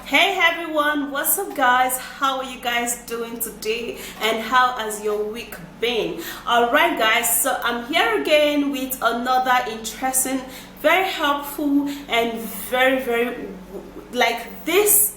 Hey everyone, what's up guys? How are you guys doing today and how has your week been? Alright guys, so I'm here again with another interesting, very helpful and very like this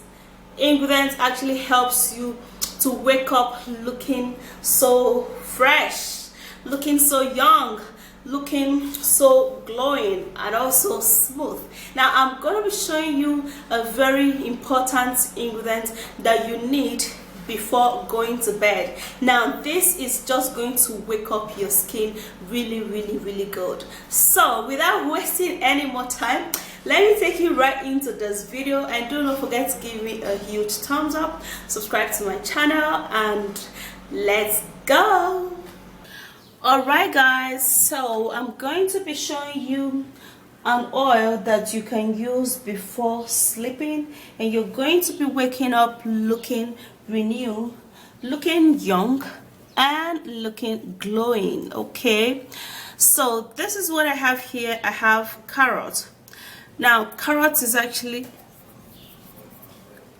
ingredient actually helps you to wake up looking so fresh, looking so young, looking so glowing and also smooth. Now I'm going to be showing you a very important ingredient that you need before going to bed. Now this is just going to wake up your skin really good. So without wasting any more time, let me take you right into this video, and do not forget to give me a huge thumbs up, subscribe to my channel, and let's go. Alright guys, so I'm going to be showing you an oil that you can use before sleeping, and you're going to be waking up looking renewed, looking young, and looking glowing. Okay, so this is what I have here. I have carrot. Now carrot is actually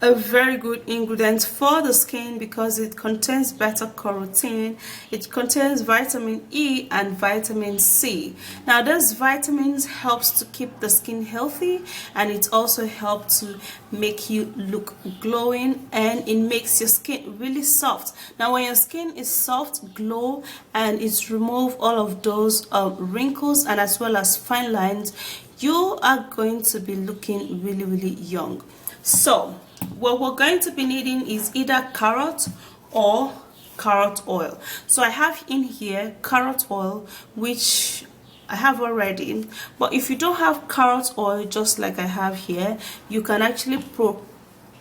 a very good ingredient for the skin because it contains beta carotene, it contains vitamin E and vitamin C. Now those vitamins helps to keep the skin healthy, and it also helps to make you look glowing, and it makes your skin really soft. Now when your skin is soft, glow, and it's remove all of those wrinkles and as well as fine lines, you are going to be looking really young. So what we're going to be needing is either carrot or carrot oil. So I have in here carrot oil, which I have already, but if you don't have carrot oil just like I have here, you can actually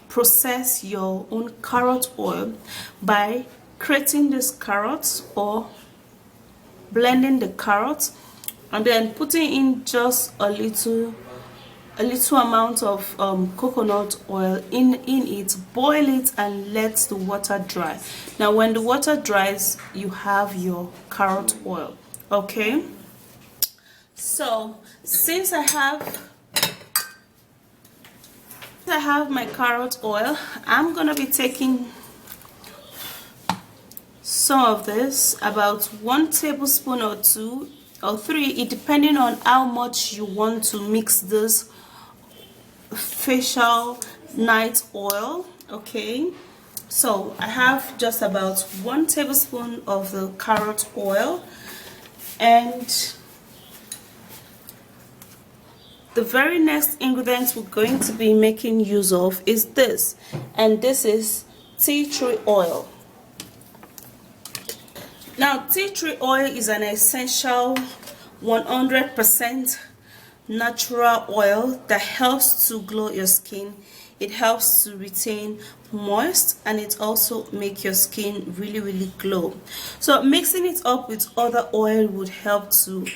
process your own carrot oil by creating this carrots or blending the carrots and then putting in just a little amount of coconut oil in it, boil it and let the water dry. Now when the water dries, you have your carrot oil. Okay, so since I have my carrot oil, I'm gonna be taking some of this, about 1 tablespoon or 2 or 3, it depending on how much you want to mix this facial night oil. Okay, so I have just about 1 tablespoon of the carrot oil, and the very next ingredient we're going to be making use of is this, and this is tea tree oil. Now tea tree oil is an essential 100% natural oil that helps to glow your skin. It helps to retain moist, and it also make your skin really glow. So mixing it up with other oil would help to,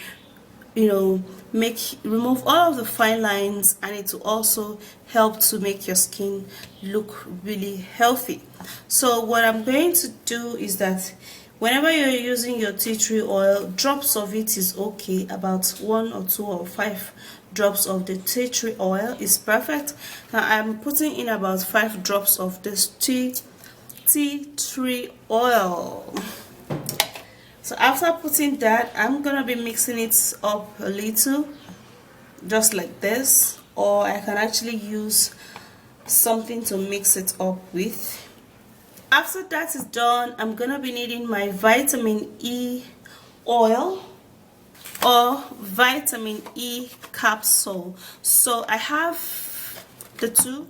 you know, remove all of the fine lines, and it will also help to make your skin look really healthy. So what I'm going to do is that whenever you're using your tea tree oil, drops of it is okay. About 1 or 2 or 5 drops of the tea tree oil is perfect. Now I'm putting in about 5 drops of this tea tree oil. So after putting that, I'm gonna be mixing it up a little, just like this, or I can actually use something to mix it up with. After that is done, I'm gonna be needing my vitamin E oil or vitamin E capsule. So I have the two.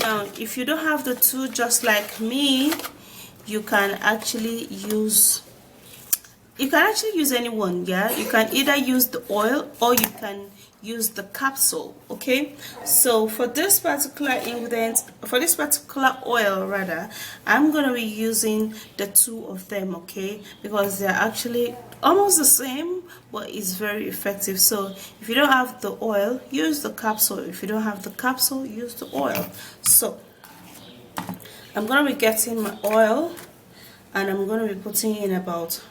Now if you don't have the two, just like me, you can actually use any one. Yeah, you can either use the oil or you can use the capsule. Okay, so for this particular ingredient, for this particular oil rather, I'm gonna be using the 2 of them. Okay, because they're actually almost the same, but it's very effective. So if you don't have the oil, use the capsule. If you don't have the capsule, use the oil. So I'm gonna be getting my oil, and I'm gonna be putting in about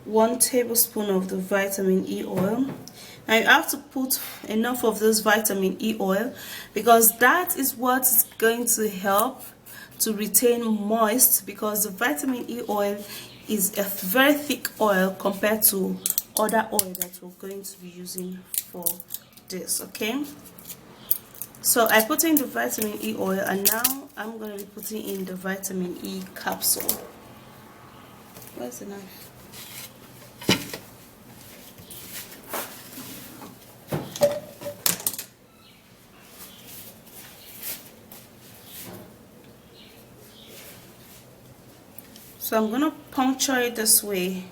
1 tablespoon of the vitamin E oil. Now you have to put enough of this vitamin E oil, because that is what is going to help to retain moist, because the vitamin E oil is a very thick oil compared to other oil that we're going to be using for this. Okay, so I put in the vitamin E oil, and now I'm going to be putting in the vitamin E capsule. Where's the knife? So I'm going to puncture it this way.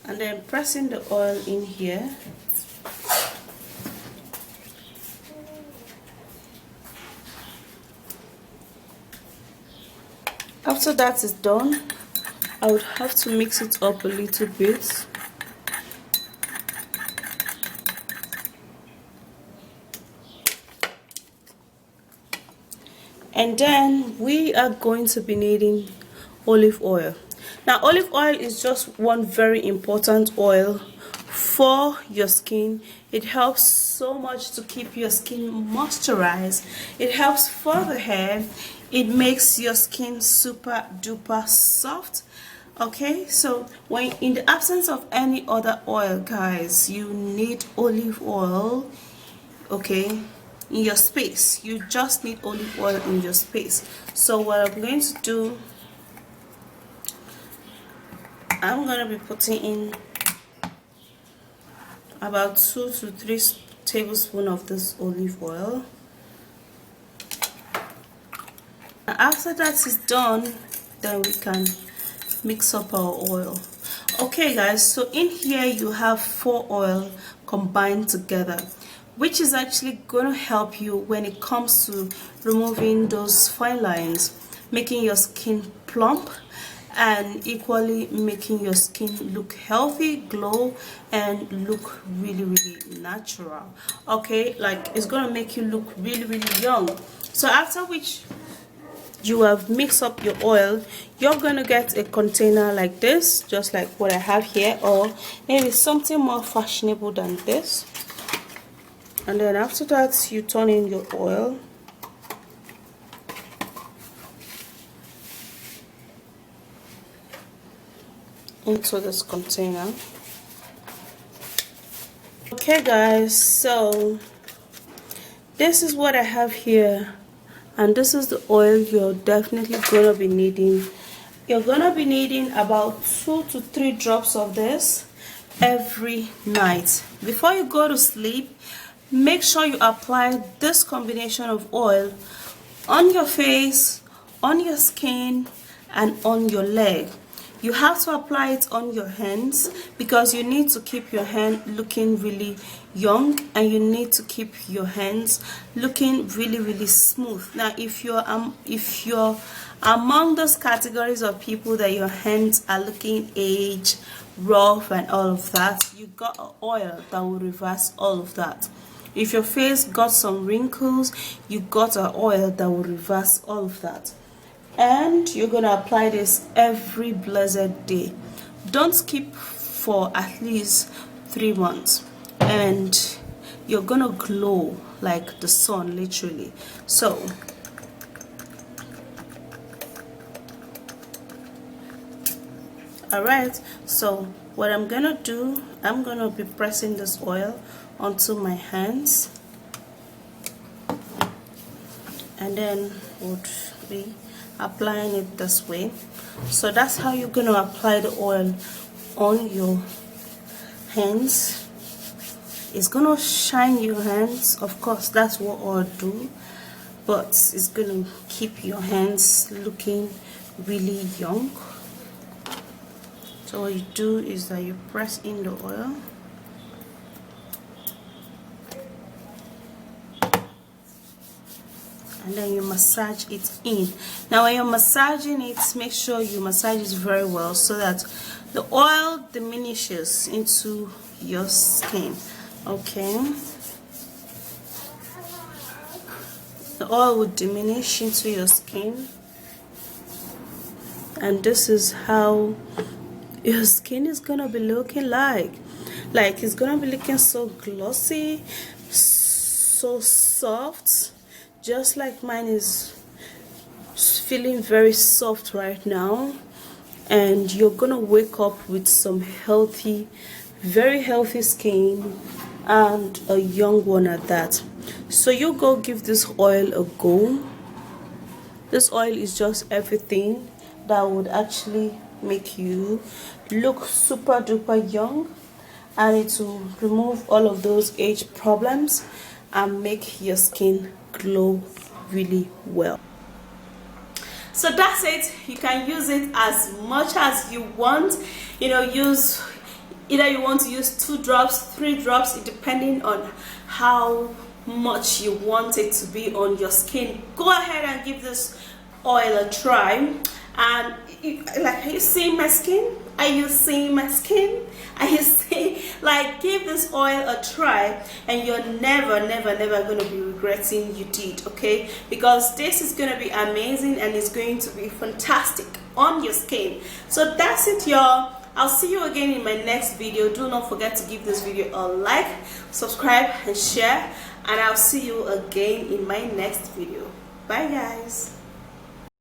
And then pressing the oil in here. After that is done, I would have to mix it up a little bit. And then we are going to be needing olive oil. Now olive oil is just one very important oil for your skin. It helps so much to keep your skin moisturized. It helps for the hair. It makes your skin super duper soft. Okay, so when in the absence of any other oil, guys, you need olive oil. Okay, in your space, you just need olive oil in your space. So what I'm going to do, I'm going to be putting in about 2 to 3 tablespoons of this olive oil. After that is done, then we can mix up our oil. Okay guys, so in here you have 4 oil combined together, which is actually going to help you when it comes to removing those fine lines, making your skin plump, and equally making your skin look healthy, glow, and look really natural. Okay, like it's gonna make you look really young. So after which you have mixed up your oil, you're gonna get a container like this, just like what I have here, or maybe something more fashionable than this. And then after that, you turn in your oil. Into this container. Okay guys, so this is what I have here, and this is the oil you're definitely gonna be needing. You're gonna be needing about 2 to 3 drops of this every night. Before you go to sleep, make sure you apply this combination of oil on your face, on your skin, and on your leg. You have to apply it on your hands because you need to keep your hand looking really young, and you need to keep your hands looking really smooth. Now if you're among those categories of people that your hands are looking aged, rough, and all of that, you got an oil that will reverse all of that. If your face got some wrinkles, you got an oil that will reverse all of that. And you're gonna apply this every blessed day. Don't skip for at least 3 months, and you're gonna glow like the sun, literally. So alright, so what I'm gonna do, I'm gonna be pressing this oil onto my hands, and then would be applying it this way. So that's how you're going to apply the oil on your hands. It's going to shine your hands, of course, that's what oil do, but it's going to keep your hands looking really young. So what you do is that you press in the oil, and then you massage it in. Now when you're massaging it, make sure you massage it very well so that the oil diminishes into your skin. Okay, The oil will diminish into your skin, and this is how your skin is gonna be looking like it's gonna be looking so glossy, so soft, just like mine is feeling very soft right now. And you're gonna wake up with some healthy, very healthy skin, and a young one at that. So you go give this oil a go. This oil is just everything that would actually make you look super duper young, and it will remove all of those age problems and make your skin glow really well. So that's it. You can use it as much as you want. You know, use either you want to use 2 drops, 3 drops, depending on how much you want it to be on your skin. Go ahead and give this oil a try. And like, are you seeing my skin? Are you seeing my skin? Are you seeing? Like, give this oil a try, and you're never going to be regretting you did. Okay, because this is going to be amazing, and it's going to be fantastic on your skin. So that's it, y'all. I'll see you again in my next video. Do not forget to give this video a like, subscribe, and share, and I'll see you again in my next video. Bye, guys.